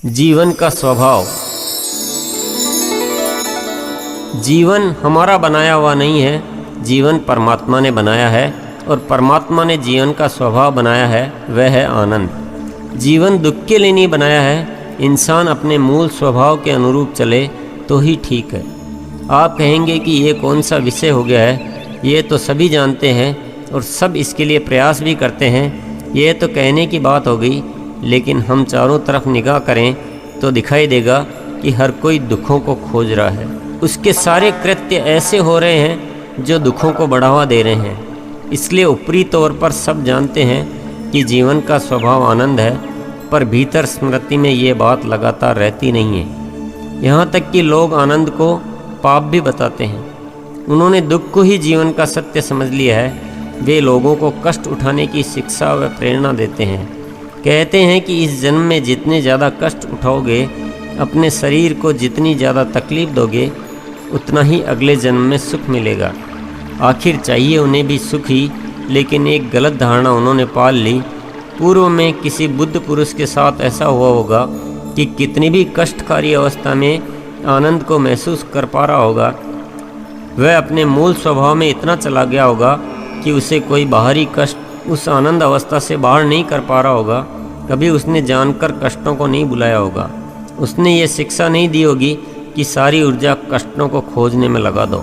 जीवन का स्वभाव। जीवन हमारा बनाया हुआ नहीं है, जीवन परमात्मा ने बनाया है और परमात्मा ने जीवन का स्वभाव बनाया है, वह है आनंद। जीवन दुख के लिए नहीं बनाया है, इंसान अपने मूल स्वभाव के अनुरूप चले तो ही ठीक है। आप कहेंगे कि ये कौन सा विषय हो गया है, ये तो सभी जानते हैं और सब इसके लिए प्रयास भी करते हैं, ये तो कहने की बात हो गई। लेकिन हम चारों तरफ निगाह करें तो दिखाई देगा कि हर कोई दुखों को खोज रहा है। उसके सारे कृत्य ऐसे हो रहे हैं जो दुखों को बढ़ावा दे रहे हैं। इसलिए ऊपरी तौर पर सब जानते हैं कि जीवन का स्वभाव आनंद है, पर भीतर स्मृति में ये बात लगातार रहती नहीं है। यहाँ तक कि लोग आनंद को पाप भी बताते हैं। उन्होंने दुख को ही जीवन का सत्य समझ लिया है। वे लोगों को कष्ट उठाने की शिक्षा व प्रेरणा देते हैं। कहते हैं कि इस जन्म में जितने ज़्यादा कष्ट उठाओगे, अपने शरीर को जितनी ज़्यादा तकलीफ़ दोगे, उतना ही अगले जन्म में सुख मिलेगा। आखिर चाहिए उन्हें भी सुख ही, लेकिन एक गलत धारणा उन्होंने पाल ली। पूर्व में किसी बुद्ध पुरुष के साथ ऐसा हुआ होगा कि कितनी भी कष्टकारी अवस्था में आनंद को महसूस कर पा रहा होगा। वह अपने मूल स्वभाव में इतना चला गया होगा कि उसे कोई बाहरी कष्ट उस आनंद अवस्था से बाहर नहीं कर पा रहा होगा। कभी उसने जानकर कष्टों को नहीं बुलाया होगा। उसने ये शिक्षा नहीं दी होगी कि सारी ऊर्जा कष्टों को खोजने में लगा दो।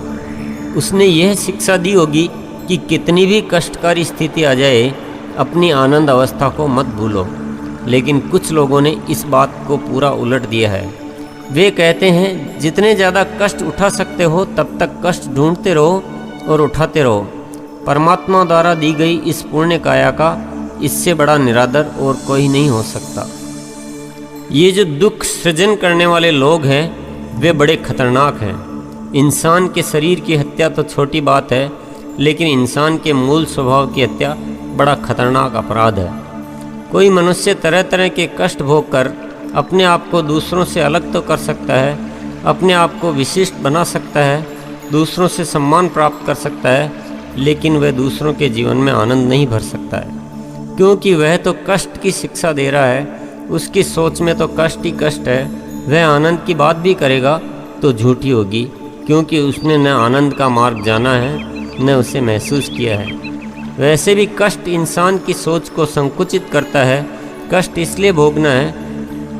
उसने यह शिक्षा दी होगी कि कितनी भी कष्टकारी स्थिति आ जाए, अपनी आनंद अवस्था को मत भूलो। लेकिन कुछ लोगों ने इस बात को पूरा उलट दिया है। वे कहते हैं जितने ज़्यादा कष्ट उठा सकते हो तब तक कष्ट ढूंढते रहो और उठाते रहो। परमात्मा द्वारा दी गई इस पुण्य काया का इससे बड़ा निरादर और कोई नहीं हो सकता। ये जो दुख सृजन करने वाले लोग हैं, वे बड़े खतरनाक हैं। इंसान के शरीर की हत्या तो छोटी बात है, लेकिन इंसान के मूल स्वभाव की हत्या बड़ा खतरनाक अपराध है। कोई मनुष्य तरह तरह के कष्ट भोग कर अपने आप को दूसरों से अलग तो कर सकता है, अपने आप को विशिष्ट बना सकता है, दूसरों से सम्मान प्राप्त कर सकता है, लेकिन वह दूसरों के जीवन में आनंद नहीं भर सकता है, क्योंकि वह तो कष्ट की शिक्षा दे रहा है। उसकी सोच में तो कष्ट ही कष्ट है। वह आनंद की बात भी करेगा तो झूठी होगी, क्योंकि उसने न आनंद का मार्ग जाना है न उसे महसूस किया है। वैसे भी कष्ट इंसान की सोच को संकुचित करता है। कष्ट इसलिए भोगना है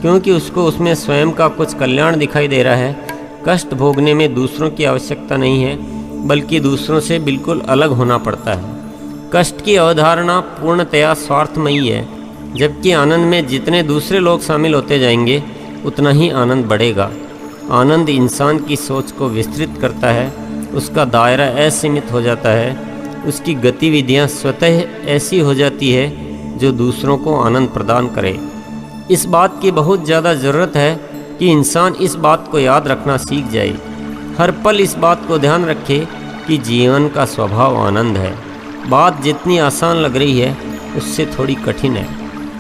क्योंकि उसको उसमें स्वयं का कुछ कल्याण दिखाई दे रहा है। कष्ट भोगने में दूसरों की आवश्यकता नहीं है, बल्कि दूसरों से बिल्कुल अलग होना पड़ता है। कष्ट की अवधारणा पूर्णतया स्वार्थमयी है, जबकि आनंद में जितने दूसरे लोग शामिल होते जाएंगे उतना ही आनंद बढ़ेगा। आनंद इंसान की सोच को विस्तृत करता है, उसका दायरा असीमित हो जाता है, उसकी गतिविधियां स्वतः ऐसी हो जाती है जो दूसरों को आनंद प्रदान करे। इस बात की बहुत ज़्यादा ज़रूरत है कि इंसान इस बात को याद रखना सीख जाए। हर पल इस बात को ध्यान रखे कि जीवन का स्वभाव आनंद है। बात जितनी आसान लग रही है उससे थोड़ी कठिन है।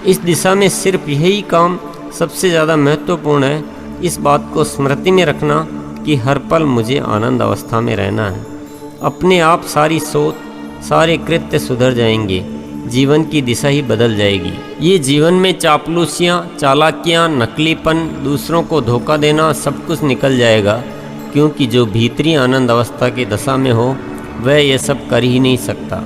इस दिशा में सिर्फ यही काम सबसे ज़्यादा महत्वपूर्ण है। इस बात को स्मृति में रखना कि हर पल मुझे आनंद अवस्था में रहना है। अपने आप सारी सोच, सारे कृत्य सुधर जाएंगे, जीवन की दिशा ही बदल जाएगी। ये जीवन में चापलूसियाँ, चालाकियाँ, नकलीपन, दूसरों को धोखा देना सब कुछ निकल जाएगा, क्योंकि जो भीतरी आनंद अवस्था की दशा में हो वह ये सब कर ही नहीं सकता।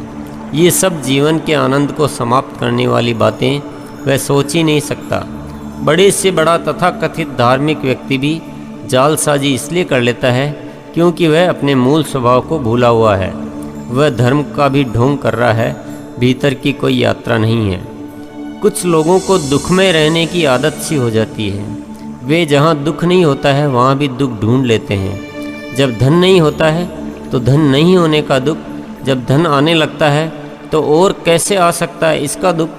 ये सब जीवन के आनंद को समाप्त करने वाली बातें वह सोच ही नहीं सकता। बड़े से बड़ा तथाकथित धार्मिक व्यक्ति भी जालसाजी इसलिए कर लेता है क्योंकि वह अपने मूल स्वभाव को भूला हुआ है। वह धर्म का भी ढोंग कर रहा है, भीतर की कोई यात्रा नहीं है। कुछ लोगों को दुखमय रहने की आदत सी हो जाती है। वे जहाँ दुख नहीं होता है वहाँ भी दुख ढूंढ लेते हैं। जब धन नहीं होता है तो धन नहीं होने का दुख, जब धन आने लगता है तो और कैसे आ सकता है इसका दुख,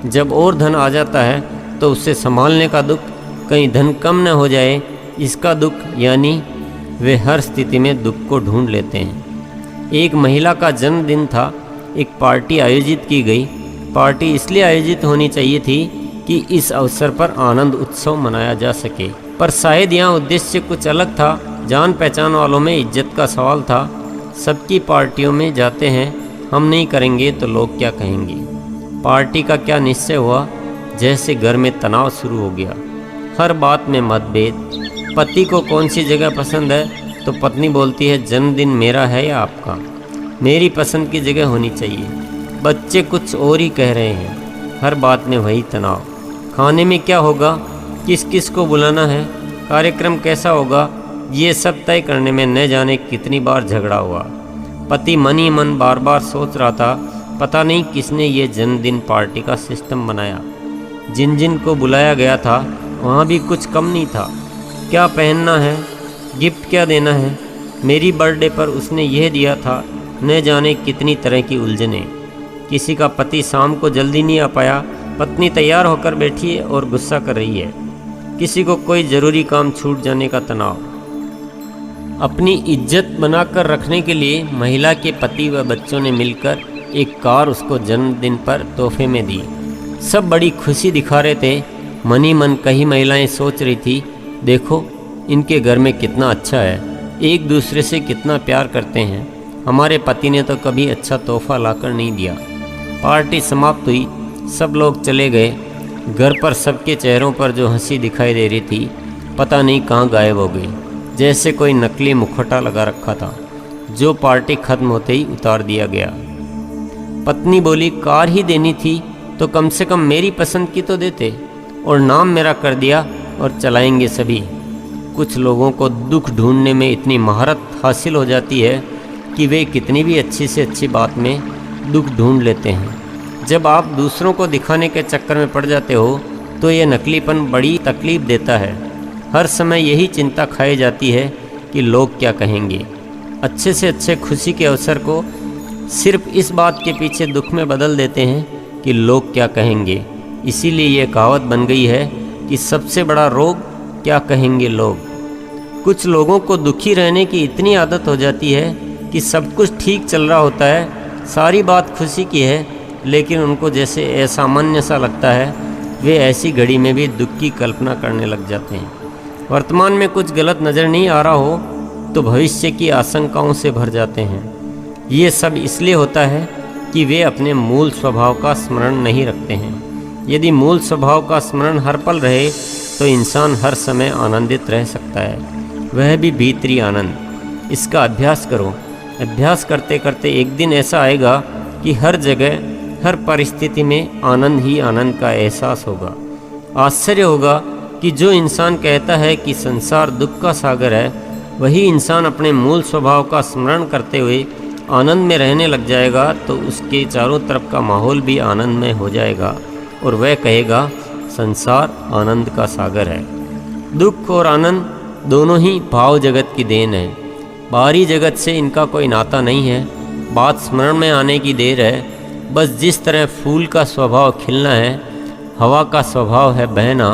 जब और धन आ जाता है तो उससे संभालने का दुख, कहीं धन कम न हो जाए इसका दुख। यानी वे हर स्थिति में दुख को ढूंढ लेते हैं। एक महिला का जन्मदिन था, एक पार्टी आयोजित की गई। पार्टी इसलिए आयोजित होनी चाहिए थी कि इस अवसर पर आनंद उत्सव मनाया जा सके, पर शायद यहाँ उद्देश्य कुछ अलग था। जान पहचान वालों में इज्जत का सवाल था। सबकी पार्टियों में जाते हैं, हम नहीं करेंगे तो लोग क्या कहेंगे। पार्टी का क्या निश्चय हुआ, जैसे घर में तनाव शुरू हो गया। हर बात में मतभेद। पति को कौन सी जगह पसंद है तो पत्नी बोलती है जन्मदिन मेरा है या आपका, मेरी पसंद की जगह होनी चाहिए। बच्चे कुछ और ही कह रहे हैं, हर बात में वही तनाव। खाने में क्या होगा, किस किस को बुलाना है, कार्यक्रम कैसा होगा, ये सब तय करने में न जाने कितनी बार झगड़ा हुआ। पति मन ही मन बार बार सोच रहा था, पता नहीं किसने ये जन्मदिन पार्टी का सिस्टम बनाया। जिन जिन को बुलाया गया था वहाँ भी कुछ कम नहीं था। क्या पहनना है, गिफ्ट क्या देना है, मेरी बर्थडे पर उसने यह दिया था, न जाने कितनी तरह की उलझनें। किसी का पति शाम को जल्दी नहीं आ पाया, पत्नी तैयार होकर बैठी है और गुस्सा कर रही है। किसी को कोई ज़रूरी काम छूट जाने का तनाव। अपनी इज्जत बनाकर रखने के लिए महिला के पति व बच्चों ने मिलकर एक कार उसको जन्मदिन पर तोहफे में दी। सब बड़ी खुशी दिखा रहे थे। मन ही मन कई महिलाएं सोच रही थी, देखो इनके घर में कितना अच्छा है, एक दूसरे से कितना प्यार करते हैं। हमारे पति ने तो कभी अच्छा तोहफा लाकर नहीं दिया। पार्टी समाप्त हुई, सब लोग चले गए। घर पर सबके चेहरों पर जो हंसी दिखाई दे रही थी, पता नहीं कहाँ गायब हो गई, जैसे कोई नकली मुखौटा लगा रखा था, जो पार्टी खत्म होते ही उतार दिया गया। पत्नी बोली, कार ही देनी थी तो कम से कम मेरी पसंद की तो देते, और नाम मेरा कर दिया और चलाएंगे सभी। कुछ लोगों को दुख ढूंढने में इतनी महारत हासिल हो जाती है कि वे कितनी भी अच्छी से अच्छी बात में दुख ढूंढ लेते हैं। जब आप दूसरों को दिखाने के चक्कर में पड़ जाते हो तो ये नकलीपन बड़ी तकलीफ देता है। हर समय यही चिंता खाई जाती है कि लोग क्या कहेंगे। अच्छे से अच्छे खुशी के अवसर को सिर्फ इस बात के पीछे दुख में बदल देते हैं कि लोग क्या कहेंगे। इसीलिए ये कहावत बन गई है कि सबसे बड़ा रोग क्या कहेंगे लोग। कुछ लोगों को दुखी रहने की इतनी आदत हो जाती है कि सब कुछ ठीक चल रहा होता है, सारी बात खुशी की है, लेकिन उनको जैसे असामान्य सा लगता है, वे ऐसी घड़ी में भी दुख की कल्पना करने लग जाते हैं। वर्तमान में कुछ गलत नज़र नहीं आ रहा हो तो भविष्य की आशंकाओं से भर जाते हैं। ये सब इसलिए होता है कि वे अपने मूल स्वभाव का स्मरण नहीं रखते हैं। यदि मूल स्वभाव का स्मरण हर पल रहे तो इंसान हर समय आनंदित रह सकता है, वह भी भीतरी आनंद। इसका अभ्यास करो। अभ्यास करते करते एक दिन ऐसा आएगा कि हर जगह हर परिस्थिति में आनंद ही आनंद का एहसास होगा। आश्चर्य होगा कि जो इंसान कहता है कि संसार दुख का सागर है, वही इंसान अपने मूल स्वभाव का स्मरण करते हुए आनंद में रहने लग जाएगा तो उसके चारों तरफ का माहौल भी आनंदमय हो जाएगा और वह कहेगा संसार आनंद का सागर है। दुख और आनंद दोनों ही भाव जगत की देन है, बाहरी जगत से इनका कोई नाता नहीं है। बात स्मरण में आने की देर है। बस जिस तरह फूल का स्वभाव खिलना है, हवा का स्वभाव है बहना,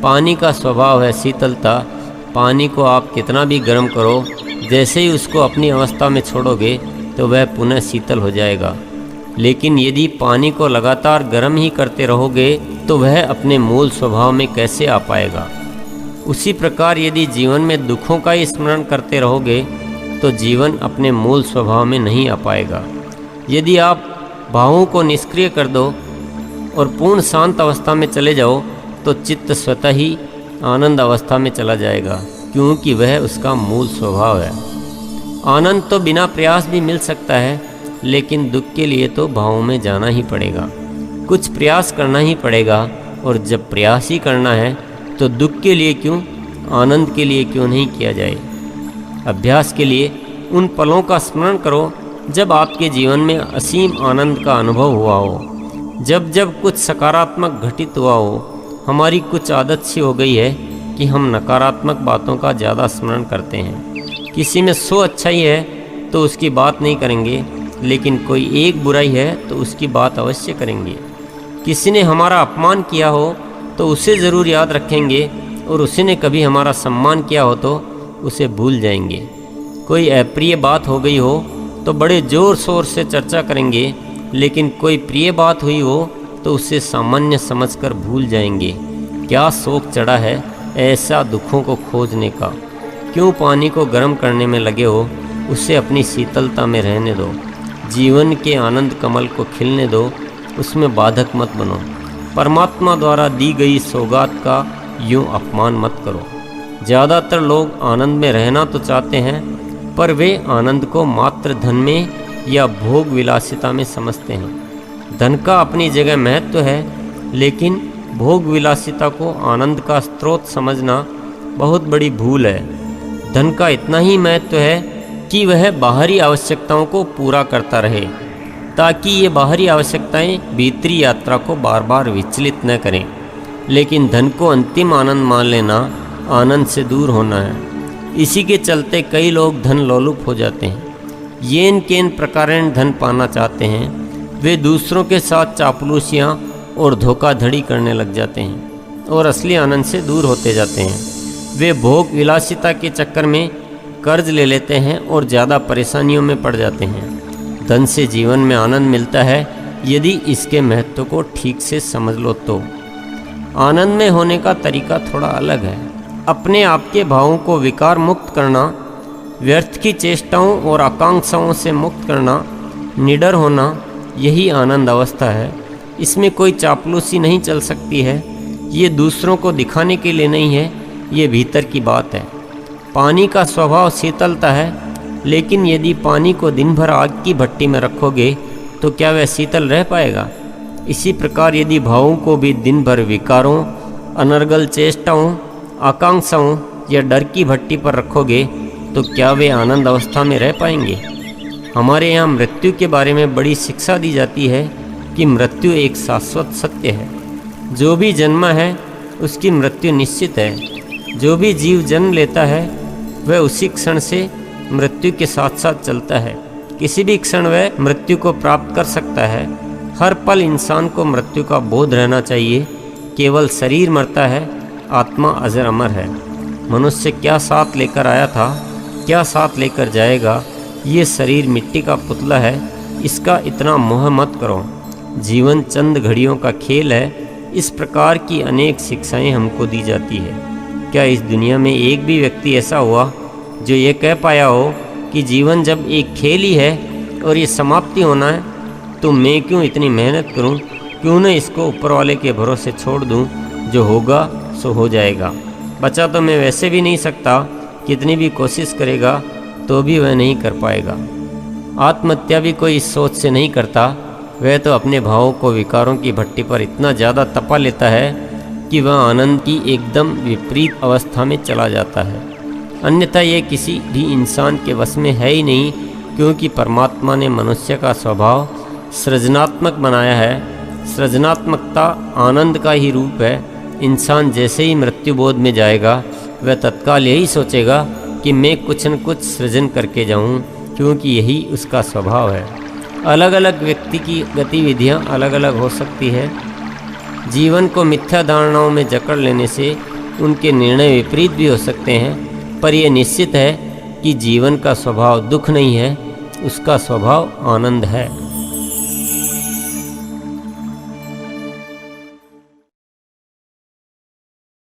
पानी का स्वभाव है शीतलता। पानी को आप कितना भी गर्म करो, जैसे ही उसको अपनी अवस्था में छोड़ोगे तो वह पुनः शीतल हो जाएगा। लेकिन यदि पानी को लगातार गर्म ही करते रहोगे तो वह अपने मूल स्वभाव में कैसे आ पाएगा। उसी प्रकार यदि जीवन में दुखों का ही स्मरण करते रहोगे तो जीवन अपने मूल स्वभाव में नहीं आ पाएगा। यदि आप भावों को निष्क्रिय कर दो और पूर्ण शांत अवस्था में चले जाओ तो चित्त स्वतः ही आनंद अवस्था में चला जाएगा, क्योंकि वह उसका मूल स्वभाव है। आनंद तो बिना प्रयास भी मिल सकता है, लेकिन दुख के लिए तो भावों में जाना ही पड़ेगा, कुछ प्रयास करना ही पड़ेगा। और जब प्रयास ही करना है तो दुख के लिए क्यों, आनंद के लिए क्यों नहीं किया जाए। अभ्यास के लिए उन पलों का स्मरण करो जब आपके जीवन में असीम आनंद का अनुभव हुआ हो। जब जब कुछ सकारात्मक घटित हुआ हो। हमारी कुछ आदत सी हो गई है कि हम नकारात्मक बातों का ज़्यादा स्मरण करते हैं। किसी में 100 अच्छाई है तो उसकी बात नहीं करेंगे, लेकिन कोई एक बुराई है तो उसकी बात अवश्य करेंगे। किसी ने हमारा अपमान किया हो तो उसे ज़रूर याद रखेंगे, और उसी ने कभी हमारा सम्मान किया हो तो उसे भूल जाएंगे। कोई अप्रिय बात हो गई हो तो बड़े ज़ोर शोर से चर्चा करेंगे, लेकिन कोई प्रिय बात हुई हो तो उसे सामान्य समझकर भूल जाएंगे। क्या शौक चढ़ा है ऐसा दुखों को खोजने का। क्यों पानी को गर्म करने में लगे हो, उसे अपनी शीतलता में रहने दो। जीवन के आनंद कमल को खिलने दो, उसमें बाधक मत बनो। परमात्मा द्वारा दी गई सौगात का यूं अपमान मत करो। ज़्यादातर लोग आनंद में रहना तो चाहते हैं, पर वे आनंद को मात्र धन में या भोग विलासिता में समझते हैं। धन का अपनी जगह महत्व है, लेकिन भोग विलासिता को आनंद का स्रोत समझना बहुत बड़ी भूल है। धन का इतना ही महत्व है कि वह बाहरी आवश्यकताओं को पूरा करता रहे, ताकि ये बाहरी आवश्यकताएं भीतरी यात्रा को बार बार विचलित न करें। लेकिन धन को अंतिम आनंद मान लेना आनंद से दूर होना है। इसी के चलते कई लोग धन लोलुप हो जाते हैं, येन केन प्रकारेण धन पाना चाहते हैं। वे दूसरों के साथ चापलूसियाँ और धोखाधड़ी करने लग जाते हैं और असली आनंद से दूर होते जाते हैं। वे भोग विलासिता के चक्कर में कर्ज ले लेते हैं और ज़्यादा परेशानियों में पड़ जाते हैं। धन से जीवन में आनंद मिलता है यदि इसके महत्व को ठीक से समझ लो तो। आनंद में होने का तरीका थोड़ा अलग है। अपने आप के भावों को विकार मुक्त करना, व्यर्थ की चेष्टाओं और आकांक्षाओं से मुक्त करना, निडर होना, यही आनंद अवस्था है। इसमें कोई चापलूसी नहीं चल सकती है। ये दूसरों को दिखाने के लिए नहीं है, ये भीतर की बात है। पानी का स्वभाव शीतलता है, लेकिन यदि पानी को दिन भर आग की भट्टी में रखोगे तो क्या वह शीतल रह पाएगा? इसी प्रकार यदि भावों को भी दिन भर विकारों, अनर्गल चेष्टाओं, आकांक्षाओं या डर की भट्टी पर रखोगे तो क्या वे आनंद अवस्था में रह पाएंगे? हमारे यहाँ मृत्यु के बारे में बड़ी शिक्षा दी जाती है कि मृत्यु एक शाश्वत सत्य है। जो भी जन्मा है उसकी मृत्यु निश्चित है। जो भी जीव जन्म लेता है वह उसी क्षण से मृत्यु के साथ साथ चलता है। किसी भी क्षण वह मृत्यु को प्राप्त कर सकता है। हर पल इंसान को मृत्यु का बोध रहना चाहिए। केवल शरीर मरता है, आत्मा अजर अमर है। मनुष्य क्या साथ लेकर आया था, क्या साथ लेकर जाएगा, ये शरीर मिट्टी का पुतला है। इसका इतना मोह मत करो। जीवन चंद घड़ियों का खेल है। इस प्रकार की अनेक शिक्षाएं हमको दी जाती है। क्या इस दुनिया में एक भी व्यक्ति ऐसा हुआ जो ये कह पाया हो कि जीवन जब एक खेल ही है और ये समाप्ति होना है तो मैं क्यों इतनी मेहनत करूं, क्यों न इसको ऊपर वाले के भरोसे छोड़ दूं, जो होगा सो हो जाएगा। बचा तो मैं वैसे भी नहीं सकता, कितनी भी कोशिश करेगा तो भी वह नहीं कर पाएगा। आत्महत्या भी कोई इस सोच से नहीं करता। वह तो अपने भावों को विकारों की भट्टी पर इतना ज़्यादा तपा लेता है कि वह आनंद की एकदम विपरीत अवस्था में चला जाता है। अन्यथा यह किसी भी इंसान के वश में है ही नहीं, क्योंकि परमात्मा ने मनुष्य का स्वभाव सृजनात्मक बनाया है। सृजनात्मकता आनंद का ही रूप है। इंसान जैसे ही मृत्यु बोध में जाएगा वह तत्काल यही सोचेगा कि मैं कुछ न कुछ सृजन करके जाऊं, क्योंकि यही उसका स्वभाव है। अलग अलग व्यक्ति की गतिविधियां अलग अलग हो सकती है। जीवन को मिथ्या धारणाओं में जकड़ लेने से उनके निर्णय विपरीत भी हो सकते हैं, पर यह निश्चित है कि जीवन का स्वभाव दुख नहीं है, उसका स्वभाव आनंद है।